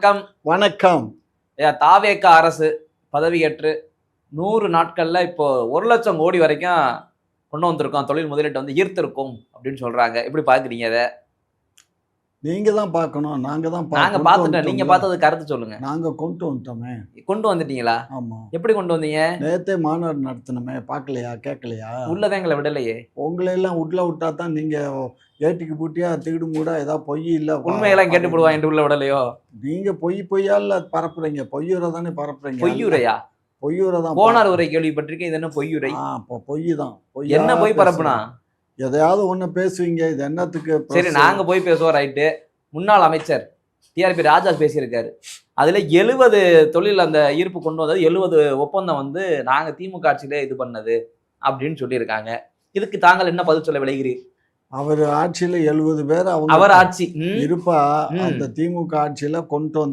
வணக்கம். வணக்கம். தாவேக அரசு பதவியேற்று 100 நாட்கள்ல இப்போ 1,00,000 கோடி வரைக்கும் கொண்டு வந்திருக்கோம். தொழில் முதலீட்டை வந்து ஈர்த்திருக்கும் அப்படின்னு சொல்றாங்க. எப்படி பாக்குறீங்க அத? நீங்க தான் பார்க்கணும். நாங்க தான் நாங்க கொண்டு பாத்துட்டோம். நீங்க வந்துட்டோம்ல. பார்த்தது கருத்து சொல்லுங்க. நாங்க கொண்டு வந்துட்டோமே. கொண்டு வந்துட்டீங்களா? ஆமா. எப்படி கொண்டு வந்தீங்க? நேத்தே மாநாடு நடத்தினோமே. பார்க்கலையா? கேட்கலையா? உள்ளதான் எங்களை விடலையே. உங்களை எல்லாம் உள்ள விட்டா தான் நீங்க ஏட்டிக்கு பூட்டியா திடு மூடா ஏதாவது பொய் இல்ல உண்மையெல்லாம் கேட்டு போடுவான் என்று உள்ள விடலையோ? நீங்க பொய்யால பரப்புறீங்க. பொய்யுரை தானே பரப்புறீங்க. பொய்யுரையா? பொய்யுரை தான். போனார் உரை கேள்விப்பட்டிருக்கேன். இது என்ன பொய்யுரை? பொய் தான். என்ன பொய் பரப்புனா? எதையாவது ஒண்ணு பேசுவீங்க. இது என்னத்துக்கு? சரி, நாங்க போய் பேசுவோம். ரைட்டு. முன்னாள் அமைச்சர் டிஆர்பி ராஜா பேசியிருக்காரு. அதுல 70 தொழில் அந்த ஈர்ப்பு கொண்டு வந்தது, 70 ஒப்பந்தம் வந்து நாங்க திமுக ஆட்சியில இது பண்ணது அப்படின்னு சொல்லியிருக்காங்க. இதுக்கு தாங்கள் என்ன பதில் சொல்ல விளைகிறீர்? அவர் ஆட்சியில 70 பேர் அவர் ஆட்சி இருப்பா. அந்த திமுக ஆட்சியில கொண்டு